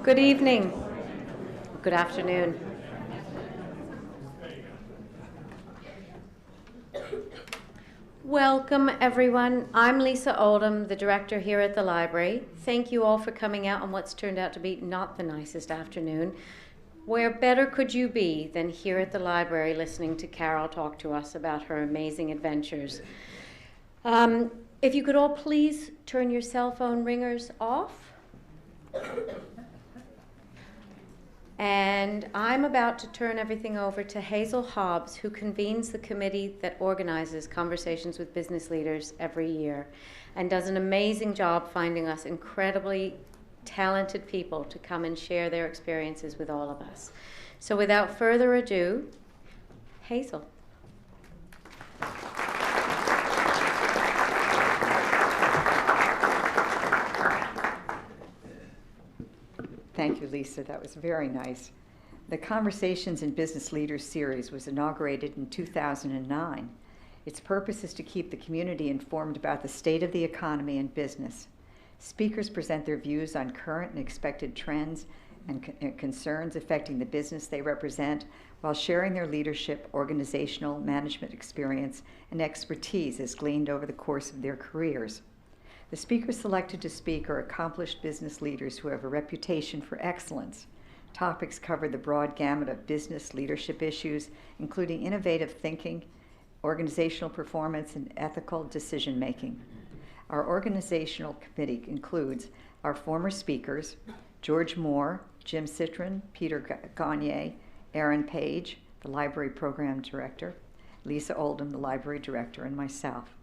Good evening. Good afternoon. Welcome, everyone. I'm Lisa Oldham, the director here at the library. Thank you all for coming out on what's turned out to be not the nicest afternoon. Where better could you be than here at the library listening to Carol talk to us about her amazing adventures? If you could all please turn your cell phone ringers off. And I'm about to turn everything over to Hazel Hobbs, who convenes the committee that organizes Conversations with Business Leaders every year and does an amazing job finding us incredibly talented people to come and share their experiences with all of us. So without further ado, Hazel. Thank you, Lisa. That was very nice. The Conversations in Business Leaders series was inaugurated in 2009. Its purpose is to keep the community informed about the state of the economy and business. Speakers present their views on current and expected trends and concerns affecting the business they represent while sharing their leadership, organizational, management experience, and expertise as gleaned over the course of their careers. The speakers selected to speak are accomplished business leaders who have a reputation for excellence. Topics cover the broad gamut of business leadership issues, including innovative thinking, organizational performance, and ethical decision-making. Our organizational committee includes our former speakers, George Moore, Jim Citron, Peter Gagne, Aaron Page, the library program director, Lisa Oldham, the library director, and myself.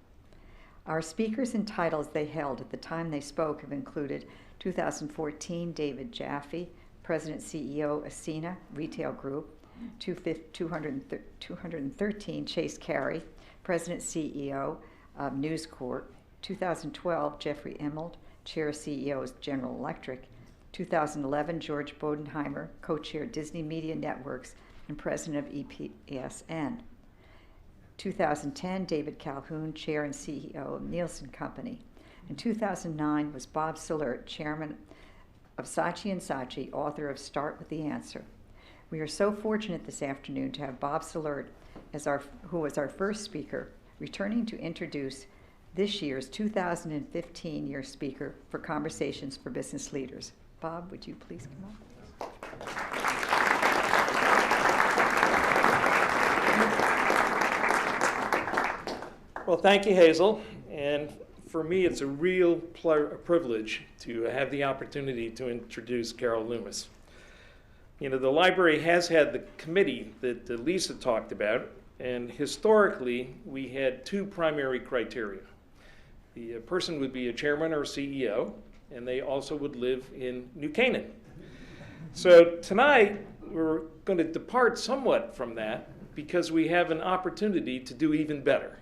Our speakers and titles they held at the time they spoke have included 2014 David Jaffe, President CEO Ascena Retail Group, 213 Chase Carey, President CEO of News Corp, 2012 Jeffrey Immelt, Chair CEO of General Electric, 2011 George Bodenheimer, Co-Chair Disney Media Networks and President of EPSN. 2010, David Calhoun, Chair and CEO of Nielsen Company. In 2009 was Bob Silert, Chairman of Saatchi & Saatchi, author of Start with the Answer. We are so fortunate this afternoon to have Bob Silert, who was our first speaker, returning to introduce this year's 2015 year speaker for Conversations for Business Leaders. Bob, would you please come up? Well, thank you, Hazel. And for me, it's a real privilege to have the opportunity to introduce Carol Loomis. You know, the library has had the committee that Lisa talked about, and historically, we had two primary criteria. The person would be a chairman or CEO, and they also would live in New Canaan. So tonight, we're going to depart somewhat from that because we have an opportunity to do even better.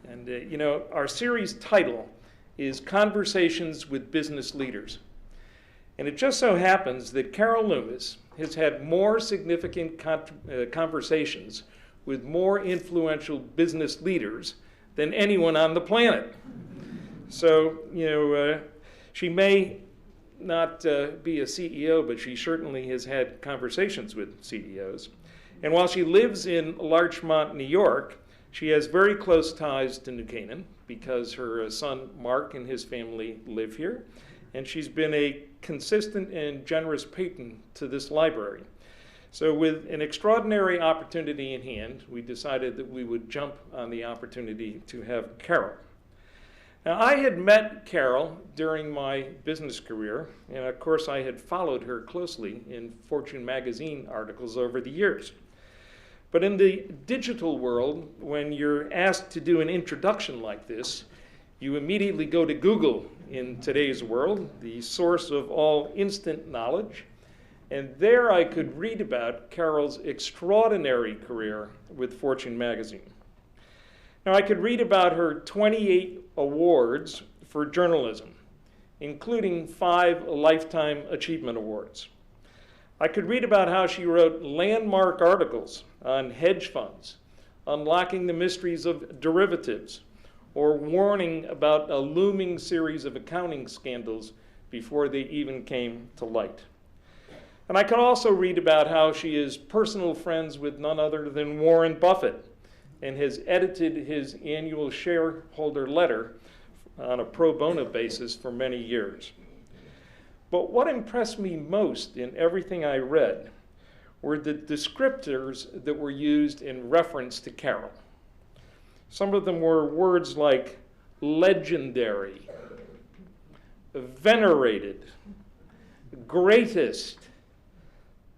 And you know, our series title is Conversations with Business Leaders. And it just so happens that Carol Loomis has had more significant conversations with more influential business leaders than anyone on the planet. So, you know, she may not be a CEO, but she certainly has had conversations with CEOs. And while she lives in Larchmont, New York, she has very close ties to New Canaan because her son Mark and his family live here, and she's been a consistent and generous patron to this library. So with an extraordinary opportunity in hand, we decided that we would jump on the opportunity to have Carol. Now, I had met Carol during my business career, and of course I had followed her closely in Fortune magazine articles over the years. But in the digital world, when you're asked to do an introduction like this, you immediately go to Google in today's world, the source of all instant knowledge. And there I could read about Carol's extraordinary career with Fortune magazine. Now, I could read about her 28 awards for journalism, including 5 Lifetime Achievement Awards. I could read about how she wrote landmark articles on hedge funds, unlocking the mysteries of derivatives, or warning about a looming series of accounting scandals before they even came to light. And I can also read about how she is personal friends with none other than Warren Buffett and has edited his annual shareholder letter on a pro bono basis for many years. But what impressed me most in everything I read were the descriptors that were used in reference to Carol. Some of them were words like legendary, venerated, greatest,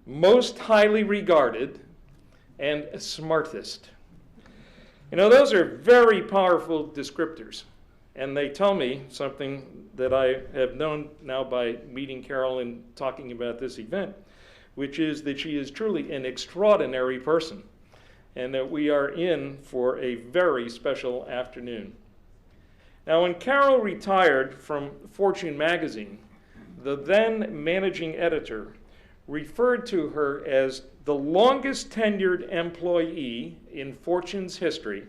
most highly regarded, and smartest. You know, those are very powerful descriptors, and they tell me something that I have known now by meeting Carol and talking about this event, which is that she is truly an extraordinary person, and that we are in for a very special afternoon. Now, when Carol retired from Fortune magazine, the then managing editor referred to her as the longest tenured employee in Fortune's history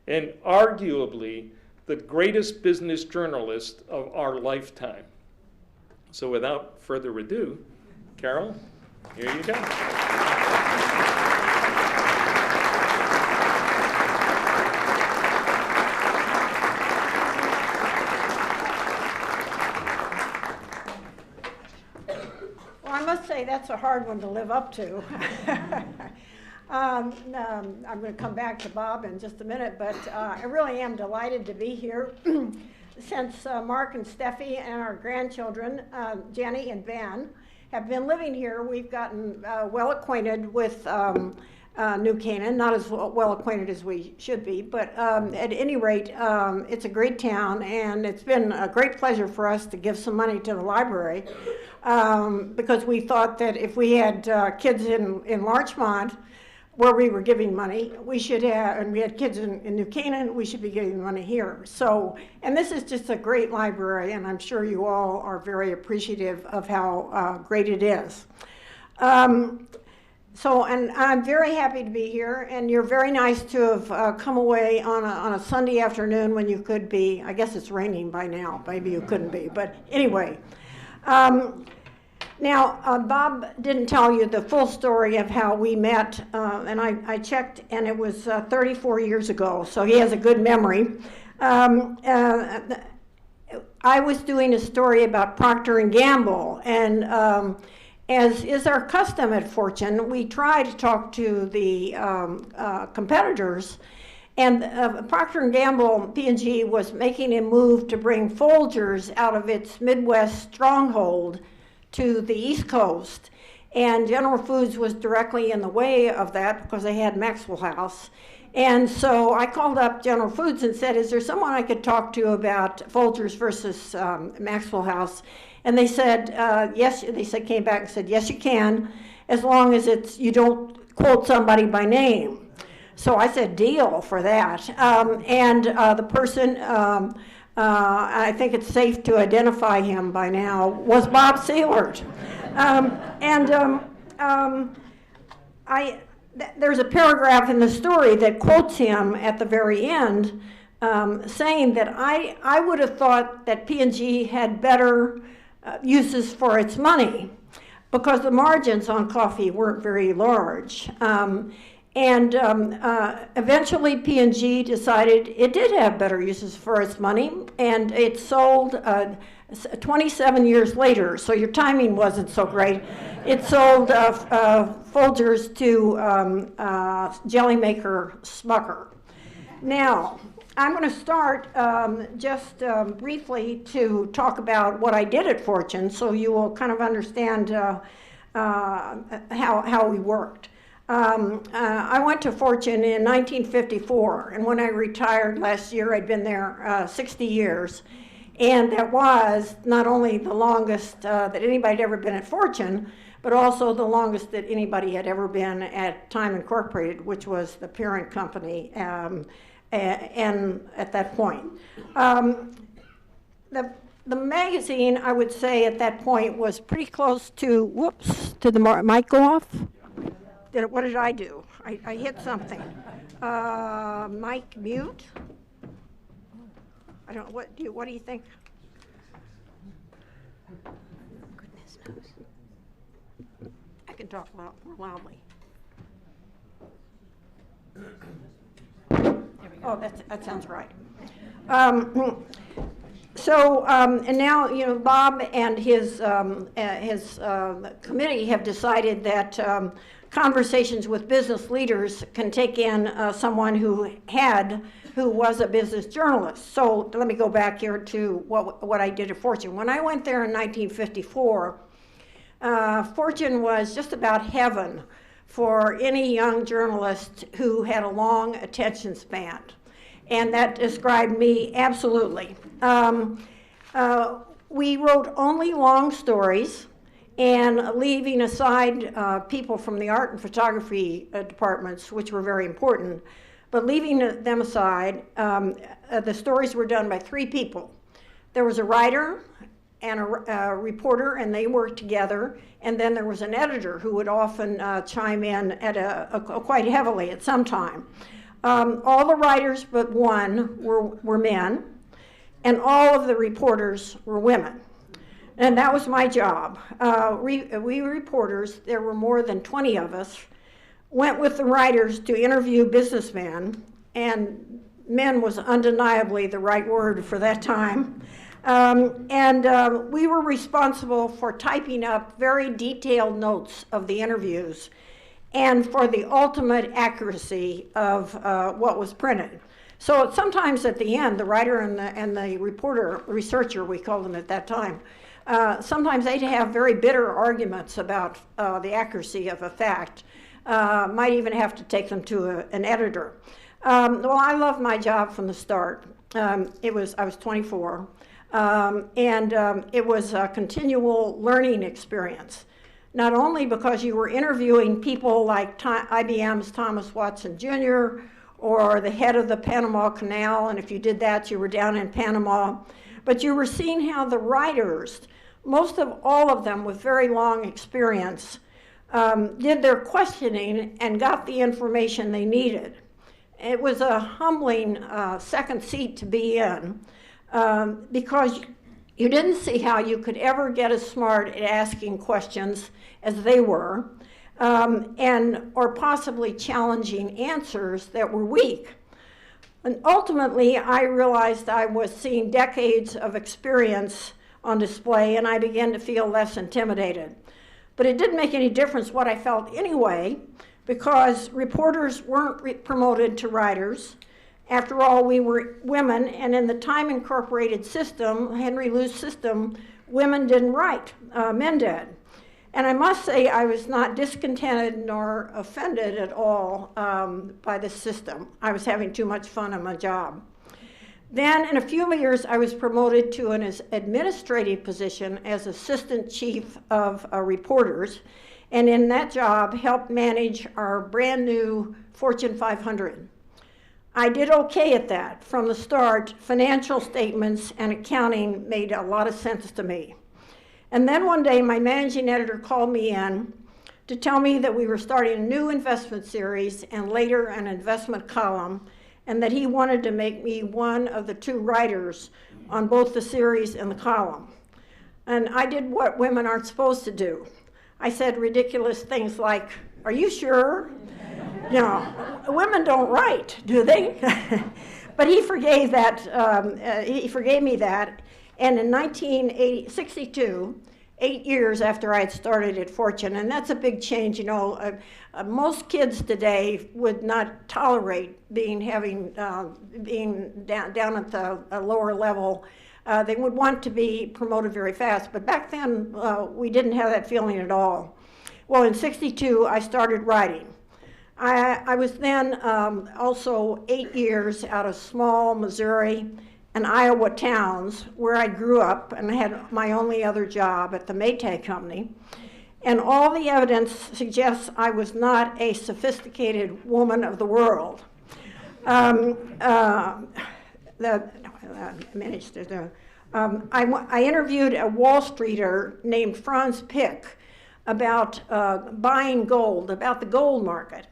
and arguably the greatest business journalist of our lifetime. So without further ado, Carol, here you go. I must say that's a hard one to live up to. I'm going to come back to Bob in just a minute, but I really am delighted to be here. Since Mark and Steffi and our grandchildren, Jenny and Ben, have been living here, we've gotten well acquainted with New Canaan, not as well acquainted as we should be, but at any rate, it's a great town, and it's been a great pleasure for us to give some money to the library, because we thought that if we had kids in Larchmont, where we were giving money, we should have, and we had kids in New Canaan, we should be giving money here. So, and this is just a great library, and I'm sure you all are very appreciative of how great it is. So, and I'm very happy to be here, and you're very nice to have come away on a Sunday afternoon when you could be. I guess it's raining by now, maybe you couldn't be, but anyway. Now, Bob didn't tell you the full story of how we met, and I checked, and it was 34 years ago, so he has a good memory. I was doing a story about Procter & Gamble, and as is our custom at Fortune, we try to talk to the competitors, and Procter & Gamble, P&G, was making a move to bring Folgers out of its Midwest stronghold to the East Coast, and General Foods was directly in the way of that because they had Maxwell House. And so I called up General Foods and said, is there someone I could talk to about Folgers versus Maxwell House? And they said, yes. They said, came back and said, yes, you can, as long as you don't quote somebody by name. So I said, deal for that. The person, I think it's safe to identify him by now, was Bob Seelert. There's a paragraph in the story that quotes him at the very end, saying that I would have thought that P&G had better uses for its money because the margins on coffee weren't very large. Eventually P&G decided it did have better uses for its money, and it sold 27 years later, so your timing wasn't so great. It sold Folgers to jelly maker Smucker. Now, I'm going to start just briefly to talk about what I did at Fortune, so you will kind of understand how we worked. I went to Fortune in 1954, and when I retired last year, I'd been there 60 years. And that was not only the longest that anybody had ever been at Fortune, but also the longest that anybody had ever been at Time Incorporated, which was the parent company and at that point. The magazine, I would say at that point, was pretty close to, whoops, did the mic go off? What did I do? I hit something. Mic mute? I don't know, what do you think? Goodness knows. can talk more loudly. Oh, that sounds right. And now, you know, Bob and his committee have decided that conversations with business leaders can take in someone who was a business journalist. So let me go back here to what I did at Fortune. When I went there in 1954, Fortune was just about heaven for any young journalist who had a long attention span. And that described me absolutely. We wrote only long stories, and leaving aside people from the art and photography departments, which were very important, but leaving them aside, the stories were done by 3 people. There was a writer and a reporter, and they worked together, and then there was an editor who would often chime in at quite heavily at some time. All the writers but one were men, and all of the reporters were women. And that was my job. We reporters, there were more than 20 of us, went with the writers to interview businessmen, and men was undeniably the right word for that time. We were responsible for typing up very detailed notes of the interviews and for the ultimate accuracy of what was printed. So sometimes at the end, the writer and the reporter, researcher, we called them at that time, sometimes they'd have very bitter arguments about the accuracy of a fact. Might even have to take them to an editor. Well, I loved my job from the start. I was 24, it was a continual learning experience. Not only because you were interviewing people like IBM's Thomas Watson Jr. or the head of the Panama Canal, and if you did that, you were down in Panama, but you were seeing how the writers, most of all of them with very long experience, did their questioning and got the information they needed. It was a humbling second seat to be in because you didn't see how you could ever get as smart at asking questions as they were, or possibly challenging answers that were weak. And ultimately, I realized I was seeing decades of experience on display, and I began to feel less intimidated. But it didn't make any difference what I felt anyway, because reporters weren't promoted to writers. After all, we were women, and in the Time Incorporated system, Henry Lou's system, women didn't write, men did. And I must say I was not discontented nor offended at all by this system. I was having too much fun on my job. Then in a few years, I was promoted to an administrative position as assistant chief of reporters, and in that job helped manage our brand new Fortune 500. I did okay at that. From the start, financial statements and accounting made a lot of sense to me. And then one day, my managing editor called me in to tell me that we were starting a new investment series and later an investment column, and that he wanted to make me one of the 2 writers on both the series and the column. And I did what women aren't supposed to do. I said ridiculous things like, "Are you sure?" You know, women don't write, do they? But he forgave that. He forgave me that. And in 1962, 8 years after I had started at Fortune, and that's a big change. You know, most kids today would not tolerate being down at the lower level. They would want to be promoted very fast. But back then, we didn't have that feeling at all. Well, in '62, I started writing. I was then also 8 years out of small Missouri and Iowa towns where I grew up and had my only other job at the Maytag Company. And all the evidence suggests I was not a sophisticated woman of the world. I interviewed a Wall Streeter named Franz Pick about buying gold, about the gold market.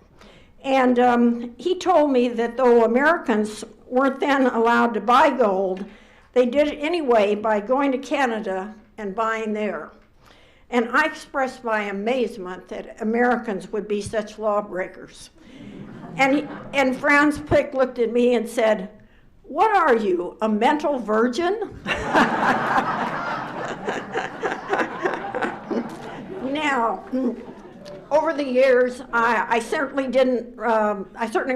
And he told me that though Americans weren't then allowed to buy gold, they did it anyway by going to Canada and buying there. And I expressed my amazement that Americans would be such lawbreakers. And Franz Pick looked at me and said, "What are you, a mental virgin?" Now, over the years, I certainly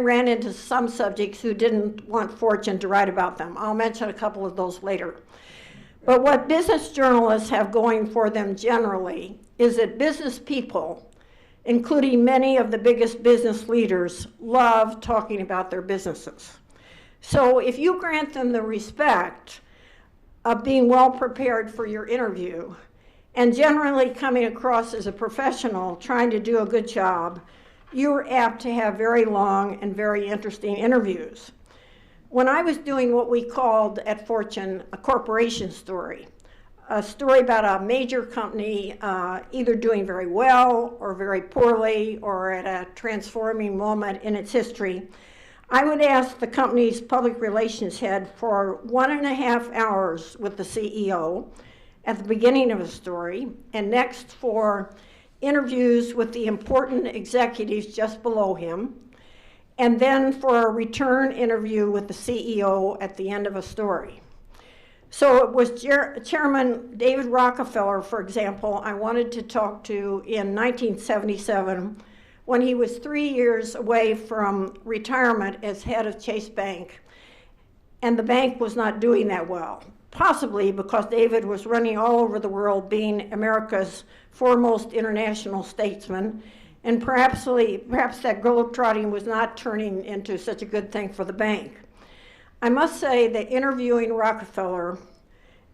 ran into some subjects who didn't want Fortune to write about them. I'll mention a couple of those later. But what business journalists have going for them generally is that business people, including many of the biggest business leaders, love talking about their businesses. So if you grant them the respect of being well prepared for your interview and generally coming across as a professional trying to do a good job, you're apt to have very long and very interesting interviews. When I was doing what we called at Fortune a corporation story, a story about a major company either doing very well or very poorly or at a transforming moment in its history, I would ask the company's public relations head for 1.5 hours with the CEO at the beginning of a story, and next for interviews with the important executives just below him, and then for a return interview with the CEO at the end of a story. So it was Chairman David Rockefeller, for example, I wanted to talk to in 1977 when he was 3 years away from retirement as head of Chase Bank, and the bank was not doing that well, possibly because David was running all over the world being America's foremost international statesman, and perhaps that globetrotting was not turning into such a good thing for the bank. I must say that interviewing Rockefeller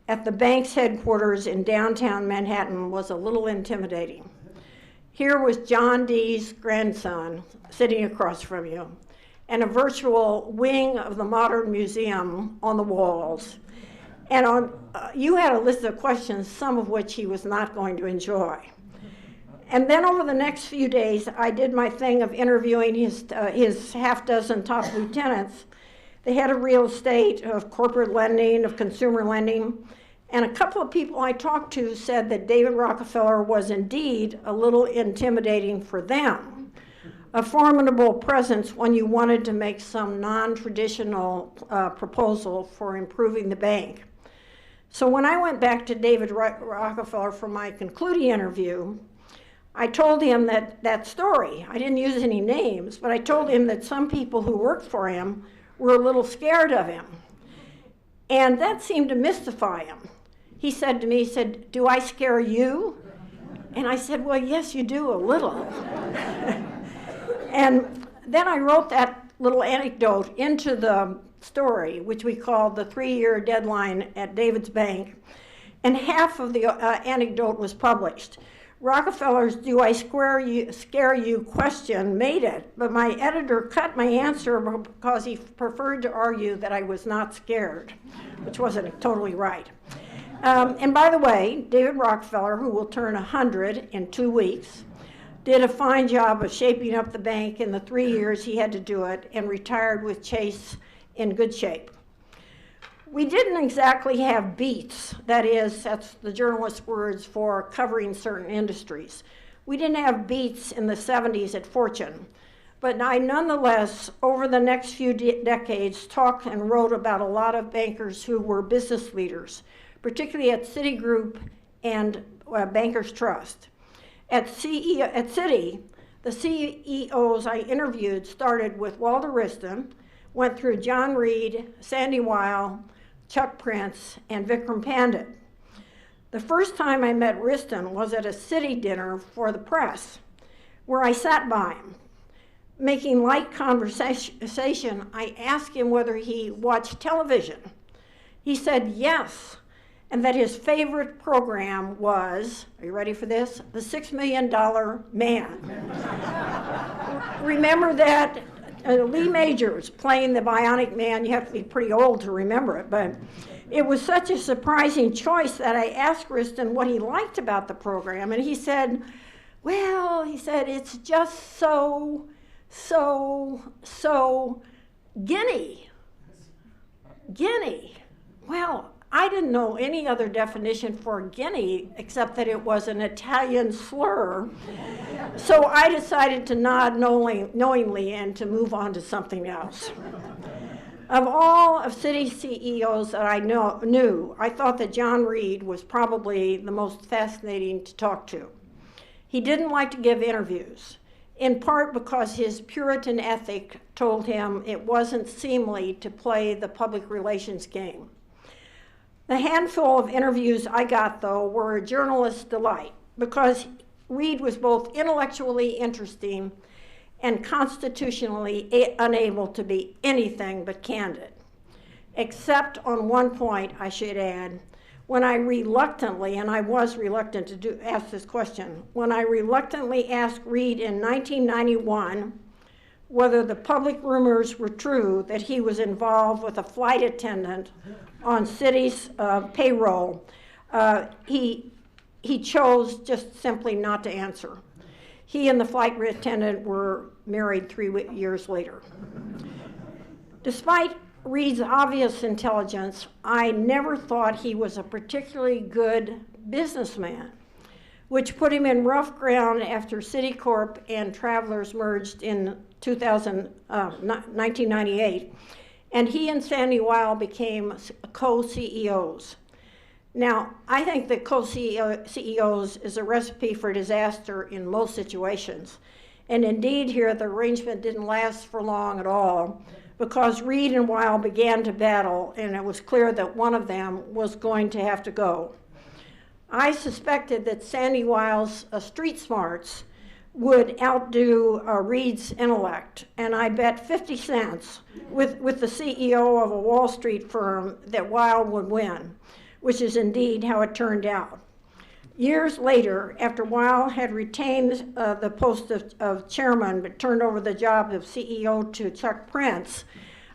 at the bank's headquarters in downtown Manhattan was a little intimidating. Here was John Dee's grandson sitting across from you, and a virtual wing of the Modern Museum on the walls. And you had a list of questions, some of which he was not going to enjoy. And then over the next few days, I did my thing of interviewing his half-dozen top lieutenants, the head of real estate, of corporate lending, of consumer lending. And a couple of people I talked to said that David Rockefeller was indeed a little intimidating for them, a formidable presence when you wanted to make some non-traditional proposal for improving the bank. So when I went back to David Rockefeller for my concluding interview, I told him that story. I didn't use any names, but I told him that some people who worked for him were a little scared of him. And that seemed to mystify him. He said to me, "Do I scare you?" And I said, "Well, yes, you do a little." And then I wrote that little anecdote into the story, which we called the 3-year deadline at David's bank, and half of the anecdote was published. Rockefeller's "Do I scare you" question made it, but my editor cut my answer because he preferred to argue that I was not scared, which wasn't totally right. And by the way, David Rockefeller, who will turn 100 in 2 weeks, did a fine job of shaping up the bank in the 3 years he had to do it, and retired with Chase in good shape. We didn't exactly have beats, that's the journalist's words for covering certain industries. We didn't have beats in the 70s at Fortune, but I nonetheless, over the next few decades, talked and wrote about a lot of bankers who were business leaders, particularly at Citigroup and Bankers Trust. At Citi, the CEOs I interviewed started with Walter Wriston, went through John Reed, Sandy Weil, Chuck Prince, and Vikram Pandit. The first time I met Wriston was at a Citi dinner for the press, where I sat by him. Making light conversation, I asked him whether he watched television. He said yes, and that his favorite program was, are you ready for this? The $6 Million Man. Remember that? Lee Majors playing the Bionic Man. You have to be pretty old to remember it, but it was such a surprising choice that I asked Wriston what he liked about the program, and he said, well, it's just so Guinea. Well, I didn't know any other definition for guinea except that it was an Italian slur. So I decided to nod knowingly and to move on to something else. Of all of city CEOs that I knew, I thought that John Reed was probably the most fascinating to talk to. He didn't like to give interviews, in part because his Puritan ethic told him it wasn't seemly to play the public relations game. The handful of interviews I got, though, were a journalist's delight because Reed was both intellectually interesting and constitutionally unable to be anything but candid. Except on one point, I should add, when I reluctantly, and I was reluctant to ask this question, when I reluctantly asked Reed in 1991 whether the public rumors were true that he was involved with a flight attendant on city's payroll, he chose just simply not to answer. He and the flight attendant were married 3 years later. Despite Reed's obvious intelligence, I never thought he was a particularly good businessman, which put him in rough ground after Citicorp and Travelers merged in 1998, and he and Sandy Weil became co-CEOs. Now, I think that co-CEOs is a recipe for disaster in most situations. And indeed here, the arrangement didn't last for long at all because Reed and Weil began to battle, and it was clear that one of them was going to have to go. I suspected that Sandy Weil's street smarts would outdo Reed's intellect, and I bet 50 cents with the CEO of a Wall Street firm that Weil would win, which is indeed how it turned out. Years later, after Weil had retained the post of chairman but turned over the job of CEO to Chuck Prince,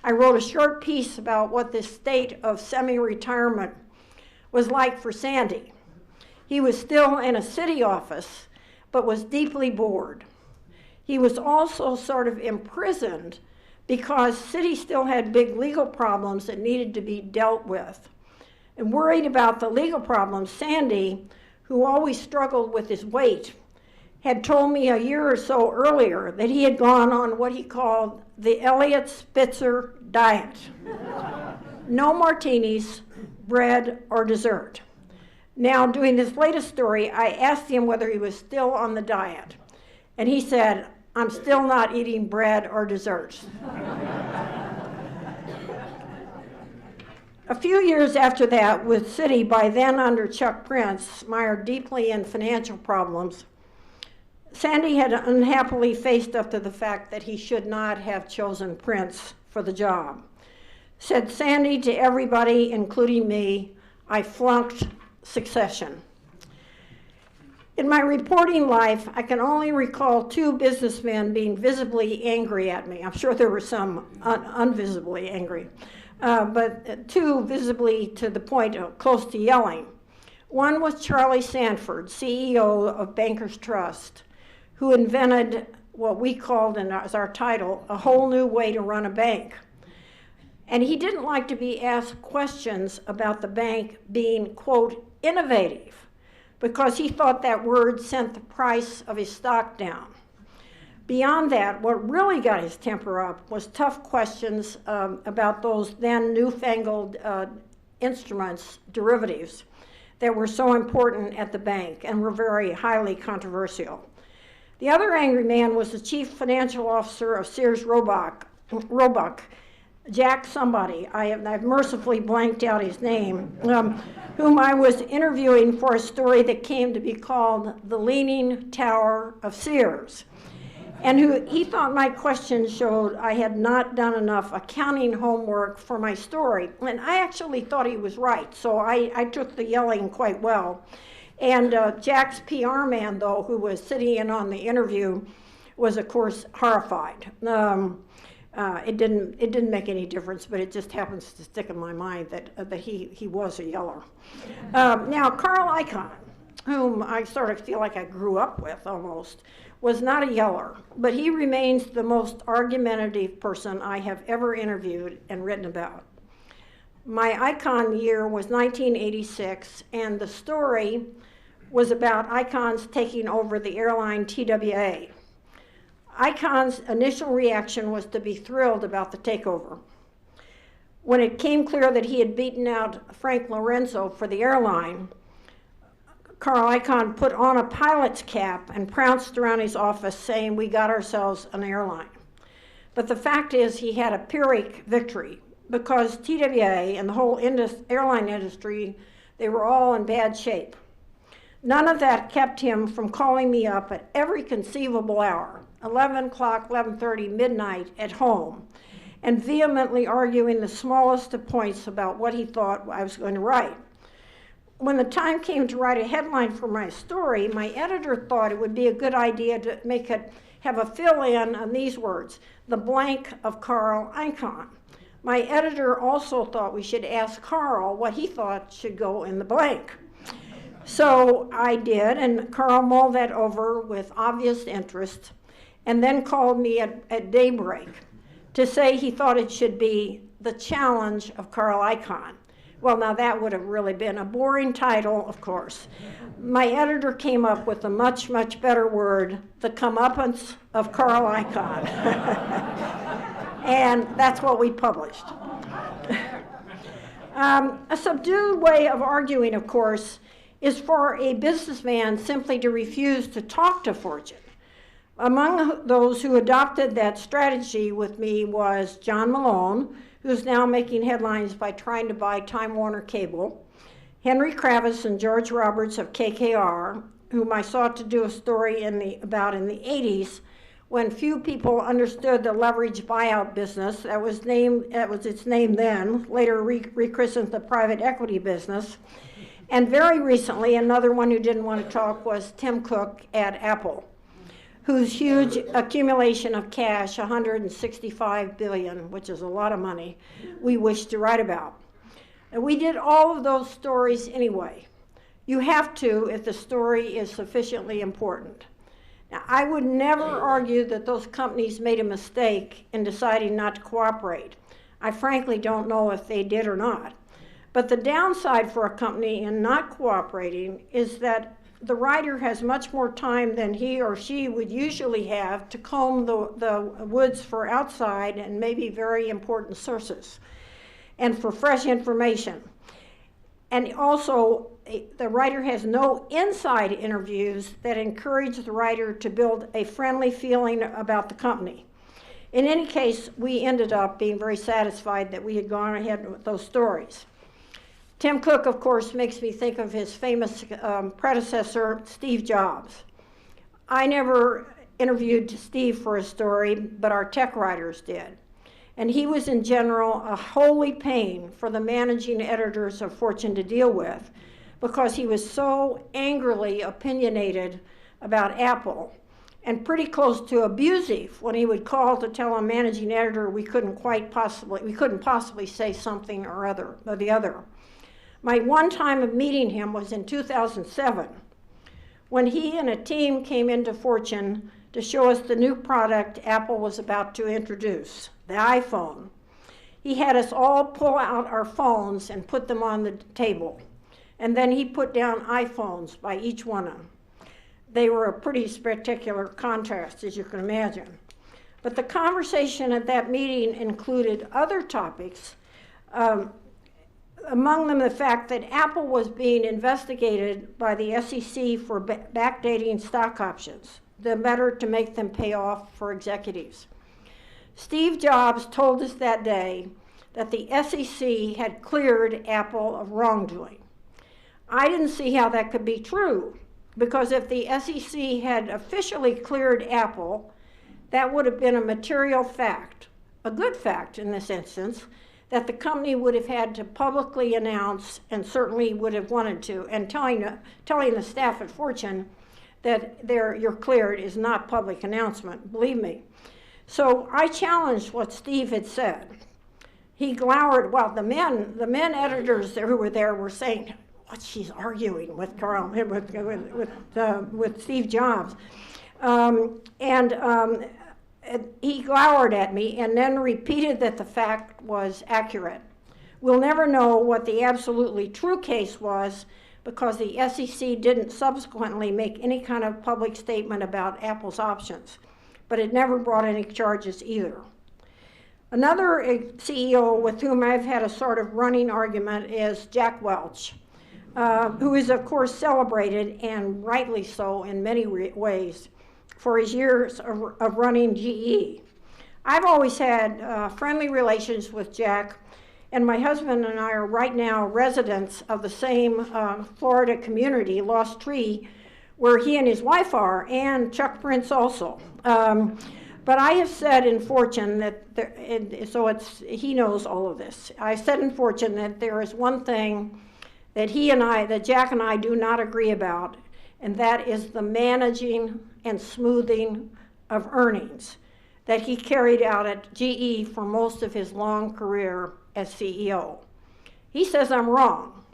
I wrote a short piece about what this state of semi-retirement was like for Sandy. He was still in a city office, but was deeply bored. He was also sort of imprisoned because city still had big legal problems that needed to be dealt with. And worried about the legal problems, Sandy, who always struggled with his weight, had told me a year or so earlier that he had gone on what he called the Elliot Spitzer diet. No martinis, bread, or dessert. Now, doing this latest story, I asked him whether he was still on the diet. And he said, "I'm still not eating bread or desserts." A few years after that, with Citi, by then under Chuck Prince, mired deeply in financial problems, Sandy had unhappily faced up to the fact that he should not have chosen Prince for the job. Said Sandy to everybody, including me, "I flunked succession." In my reporting life, I can only recall 2 businessmen being visibly angry at me. I'm sure there were some unvisibly angry. But 2 visibly to the point of close to yelling. One was Charlie Sanford, CEO of Bankers Trust, who invented what we called, as our title, a whole new way to run a bank. And he didn't like to be asked questions about the bank being, quote, innovative, because he thought that word sent the price of his stock down. Beyond that, what really got his temper up was tough questions about those then newfangled instruments, derivatives, that were so important at the bank and were very highly controversial. The other angry man was the chief financial officer of Sears Roebuck, Jack somebody, I've mercifully blanked out his name, whom I was interviewing for a story that came to be called The Leaning Tower of Sears. And he thought my questions showed I had not done enough accounting homework for my story. And I actually thought he was right, so I took the yelling quite well. And Jack's PR man, though, who was sitting in on the interview, was, of course, horrified. It didn't make any difference, but it just happens to stick in my mind that he was a yeller. Now, Carl Icahn, whom I sort of feel like I grew up with almost, was not a yeller, but he remains the most argumentative person I have ever interviewed and written about. My icon year was 1986, and the story was about Icons taking over the airline TWA. Icon's initial reaction was to be thrilled about the takeover. When it came clear that he had beaten out Frank Lorenzo for the airline, Carl Icahn put on a pilot's cap and pounced around his office saying, "We got ourselves an airline." But the fact is he had a Pyrrhic victory because TWA and the whole airline industry, they were all in bad shape. None of that kept him from calling me up at every conceivable hour, 11 o'clock, 11:30, midnight, at home, and vehemently arguing the smallest of points about what he thought I was going to write. When the time came to write a headline for my story, my editor thought it would be a good idea to have a fill-in on these words, "the blank of Carl Icahn." My editor also thought we should ask Carl what he thought should go in the blank. So I did, and Carl mulled that over with obvious interest, and then called me at daybreak to say he thought it should be "The Challenge of Carl Icahn." Well, now that would have really been a boring title, of course. My editor came up with a much, much better word, "The Comeuppance of Carl Icahn." And that's what we published. A subdued way of arguing, of course, is for a businessman simply to refuse to talk to Fortune. Among those who adopted that strategy with me was John Malone, who's now making headlines by trying to buy Time Warner Cable, Henry Kravis and George Roberts of KKR, whom I sought to do a story about in the 80s, when few people understood the leverage buyout business. That was its name then, later rechristened the private equity business. And very recently, another one who didn't want to talk was Tim Cook at Apple, whose huge accumulation of cash, $165 billion, which is a lot of money, we wish to write about. And we did all of those stories anyway. You have to if the story is sufficiently important. Now, I would never argue that those companies made a mistake in deciding not to cooperate. I frankly don't know if they did or not. But the downside for a company in not cooperating is that the writer has much more time than he or she would usually have to comb the woods for outside and maybe very important sources and for fresh information. And also, the writer has no inside interviews that encourage the writer to build a friendly feeling about the company. In any case, we ended up being very satisfied that we had gone ahead with those stories. Tim Cook, of course, makes me think of his famous predecessor, Steve Jobs. I never interviewed Steve for a story, but our tech writers did. And he was, in general, a holy pain for the managing editors of Fortune to deal with because he was so angrily opinionated about Apple and pretty close to abusive when he would call to tell a managing editor we couldn't possibly say something or the other. My one time of meeting him was in 2007, when he and a team came into Fortune to show us the new product Apple was about to introduce, the iPhone. He had us all pull out our phones and put them on the table. And then he put down iPhones by each one of them. They were a pretty spectacular contrast, as you can imagine. But the conversation at that meeting included other topics, among them the fact that Apple was being investigated by the SEC for backdating stock options, the better to make them pay off for executives. Steve Jobs told us that day that the SEC had cleared Apple of wrongdoing. I didn't see how that could be true, because if the SEC had officially cleared Apple, that would have been a material fact, a good fact in this instance, that the company would have had to publicly announce, and certainly would have wanted to, and telling the staff at Fortune that you're cleared is not public announcement, believe me. So I challenged what Steve had said. He glowered. Well, the men editors who were there were saying, "What, she's arguing with Carl, with Steve Jobs," he glowered at me and then repeated that the fact was accurate, We'll never know what the absolutely true case was because the SEC didn't subsequently make any kind of public statement about Apple's options, but it never brought any charges either. Another CEO with whom I've had a sort of running argument is Jack Welch, who is of course celebrated, and rightly so in many ways, for his years of running GE. I've always had friendly relations with Jack, and my husband and I are right now residents of the same Florida community, Lost Tree, where he and his wife are, and Chuck Prince also. But I have said in Fortune that, he knows all of this. I said in Fortune that there is one thing that Jack and I do not agree about, and that is the managing and smoothing of earnings that he carried out at GE for most of his long career as CEO. He says I'm wrong.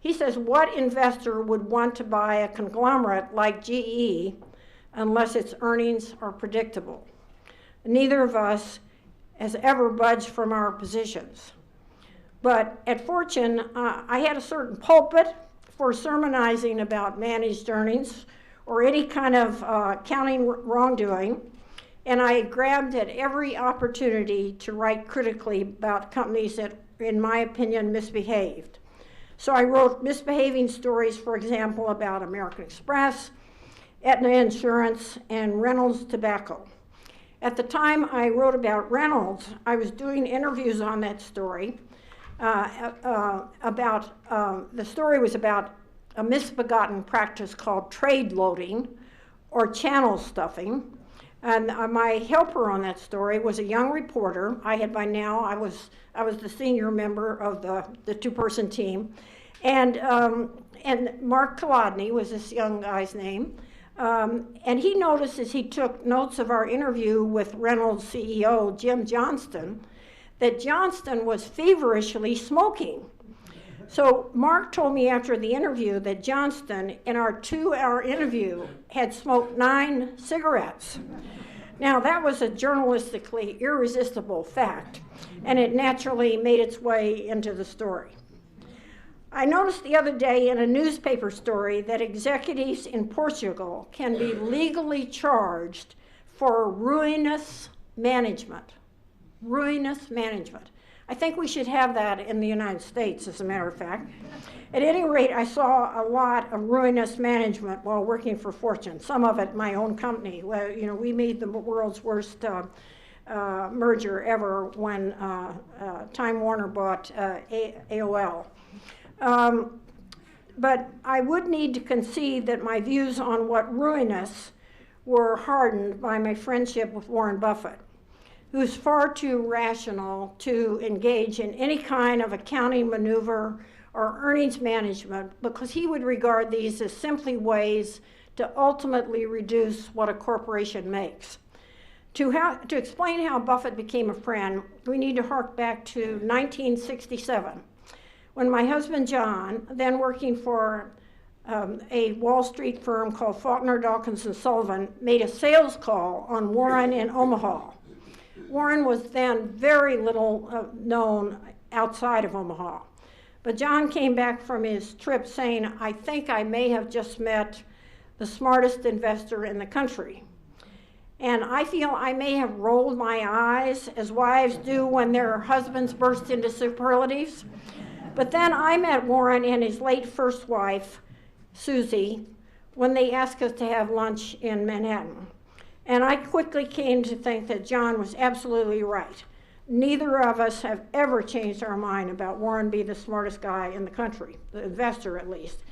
He says, what investor would want to buy a conglomerate like GE unless its earnings are predictable? Neither of us has ever budged from our positions. But at Fortune, I had a certain pulpit for sermonizing about managed earnings or any kind of accounting wrongdoing, and I grabbed at every opportunity to write critically about companies that, in my opinion, misbehaved. So I wrote misbehaving stories, for example, about American Express, Aetna Insurance, and Reynolds Tobacco. At the time I wrote about Reynolds, I was doing interviews on that story. The story was about a misbegotten practice called trade loading or channel stuffing. And my helper on that story was a young reporter. I was the senior member of the two-person team. And Mark Kolodny was this young guy's name. And he noticed as he took notes of our interview with Reynolds CEO Jim Johnston that Johnston was feverishly smoking. So Mark told me after the interview that Johnston, in our 2-hour interview, had smoked 9 cigarettes. Now that was a journalistically irresistible fact, and it naturally made its way into the story. I noticed the other day in a newspaper story that executives in Portugal can be legally charged for ruinous management. Ruinous management. I think we should have that in the United States, as a matter of fact. At any rate, I saw a lot of ruinous management while working for Fortune, some of it my own company. We made the world's worst merger ever when Time Warner bought AOL. But I would need to concede that my views on what ruinous were hardened by my friendship with Warren Buffett, who's far too rational to engage in any kind of accounting maneuver or earnings management, because he would regard these as simply ways to ultimately reduce what a corporation makes. To explain how Buffett became a friend, we need to hark back to 1967, when my husband John, then working for a Wall Street firm called Faulkner, Dawkins & Sullivan, made a sales call on Warren in Omaha. Warren was then very little known outside of Omaha. But John came back from his trip saying, I think I may have just met the smartest investor in the country. And I feel I may have rolled my eyes, as wives do when their husbands burst into superlatives. But then I met Warren and his late first wife, Susie, when they asked us to have lunch in Manhattan. And I quickly came to think that John was absolutely right. Neither of us have ever changed our mind about Warren being the smartest guy in the country, the investor at least.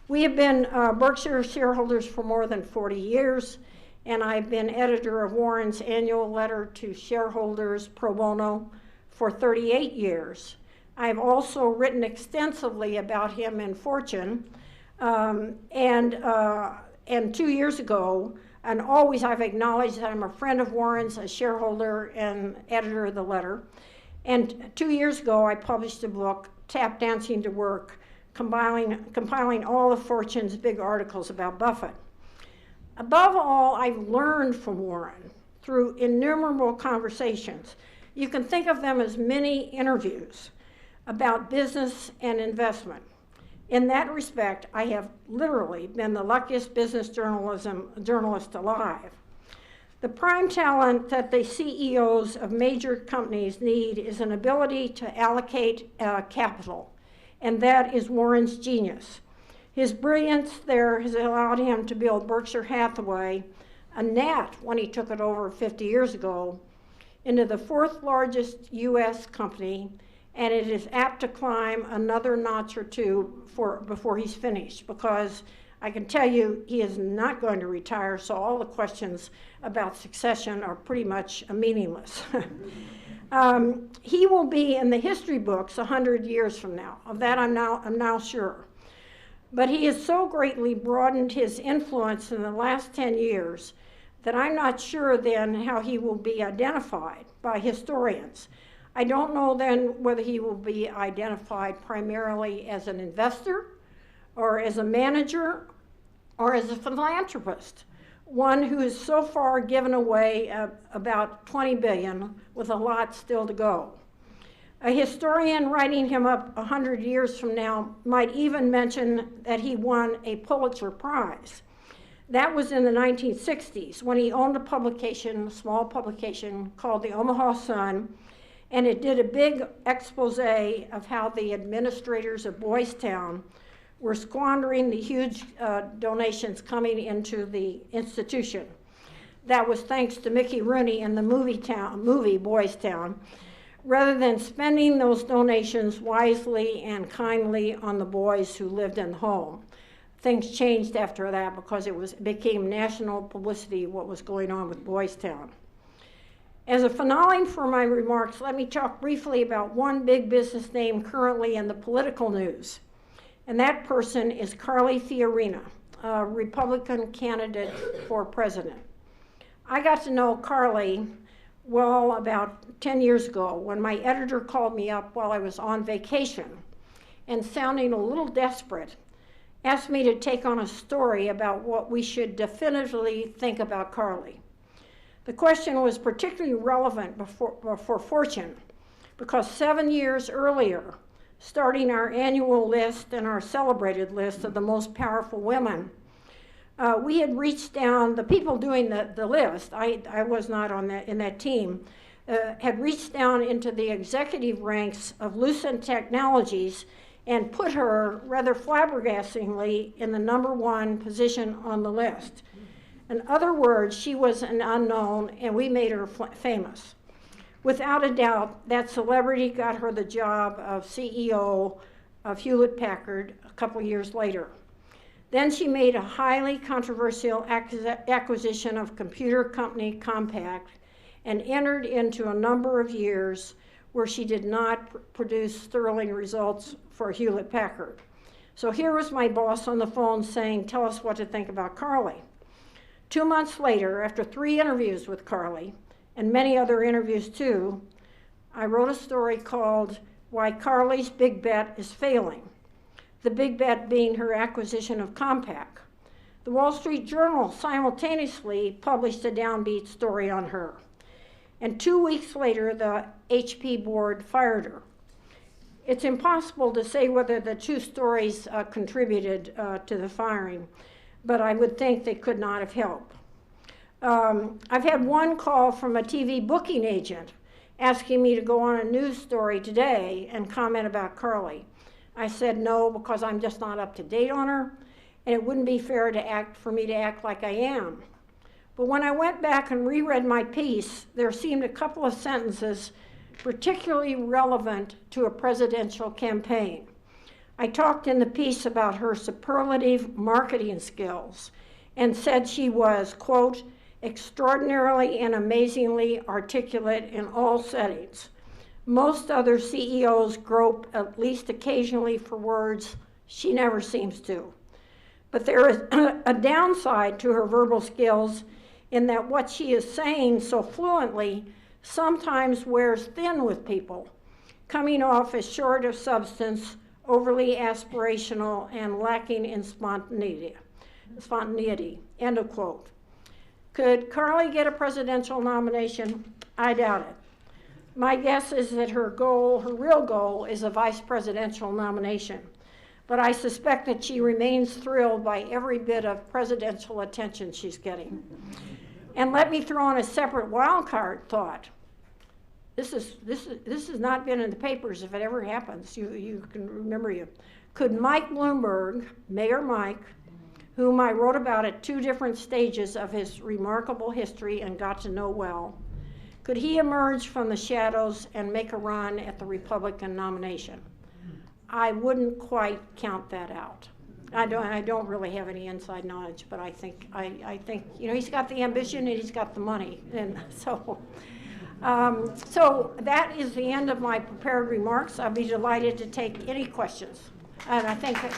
We have been Berkshire shareholders for more than 40 years, and I've been editor of Warren's annual letter to shareholders pro bono for 38 years. I've also written extensively about him in Fortune, and 2 years ago, and always I've acknowledged that I'm a friend of Warren's, a shareholder and editor of the letter. And 2 years ago, I published a book, Tap Dancing to Work, compiling all of Fortune's big articles about Buffett. Above all, I've learned from Warren through innumerable conversations. You can think of them as mini interviews. about business and investment. In that respect, I have literally been the luckiest business journalist alive. The prime talent that the CEOs of major companies need is an ability to allocate capital, and that is Warren's genius. His brilliance there has allowed him to build Berkshire Hathaway, a gnat when he took it over 50 years ago, into the fourth largest U.S. company, and it is apt to climb another notch or two before he's finished, because I can tell you he is not going to retire, so all the questions about succession are pretty much meaningless. He will be in the history books 100 years from now. Of that I'm now sure. But he has so greatly broadened his influence in the last 10 years that I'm not sure then how he will be identified by historians. I don't know then whether he will be identified primarily as an investor, or as a manager, or as a philanthropist, one who has so far given away about $20 billion with a lot still to go. A historian writing him up 100 years from now might even mention that he won a Pulitzer Prize. That was in the 1960s when he owned a small publication called the Omaha Sun, and it did a big expose of how the administrators of Boys Town were squandering the huge donations coming into the institution. That was thanks to Mickey Rooney and the movie Boys Town, rather than spending those donations wisely and kindly on the boys who lived in the home. Things changed after that because it became national publicity what was going on with Boys Town. As a finale for my remarks, let me talk briefly about one big business name currently in the political news. And that person is Carly Fiorina, a Republican candidate for president. I got to know Carly well about 10 years ago when my editor called me up while I was on vacation and, sounding a little desperate, asked me to take on a story about what we should definitively think about Carly. The question was particularly relevant for Fortune because 7 years earlier, starting our annual list and our celebrated list of the most powerful women, we had reached down, the people doing the list, I was not in that team, had reached down into the executive ranks of Lucent Technologies and put her, rather flabbergastingly, in the #1 position on the list. In other words, she was an unknown, and we made her famous. Without a doubt, that celebrity got her the job of CEO of Hewlett-Packard a couple years later. Then she made a highly controversial acquisition of computer company Compaq and entered into a number of years where she did not produce sterling results for Hewlett-Packard. So here was my boss on the phone saying, "Tell us what to think about Carly." 2 months later, after 3 interviews with Carly, and many other interviews too, I wrote a story called "Why Carly's Big Bet is Failing," the big bet being her acquisition of Compaq. The Wall Street Journal simultaneously published a downbeat story on her. And 2 weeks later, the HP board fired her. It's impossible to say whether the 2 stories contributed to the firing, but I would think they could not have helped. I've had one call from a TV booking agent asking me to go on a news story today and comment about Carly. I said no, because I'm just not up to date on her, and it wouldn't be fair for me to act like I am. But when I went back and reread my piece, there seemed a couple of sentences particularly relevant to a presidential campaign. I talked in the piece about her superlative marketing skills and said she was, quote, extraordinarily and amazingly articulate in all settings. Most other CEOs grope at least occasionally for words. She never seems to. But there is a downside to her verbal skills in that what she is saying so fluently sometimes wears thin with people, coming off as short of substance, overly aspirational, and lacking in spontaneity. End of quote. Could Carly get a presidential nomination? I doubt it. My guess is that her goal, her real goal, is a vice presidential nomination. But I suspect that she remains thrilled by every bit of presidential attention she's getting. And let me throw in a separate wild card thought. This has not been in the papers if it ever happens. You can remember you. Could Mike Bloomberg, Mayor Mike, whom I wrote about at 2 different stages of his remarkable history and got to know well, could he emerge from the shadows and make a run at the Republican nomination? I wouldn't quite count that out. I don't really have any inside knowledge, but I think he's got the ambition and he's got the money, and so that is the end of my prepared remarks. I'll be delighted to take any questions, and I think that.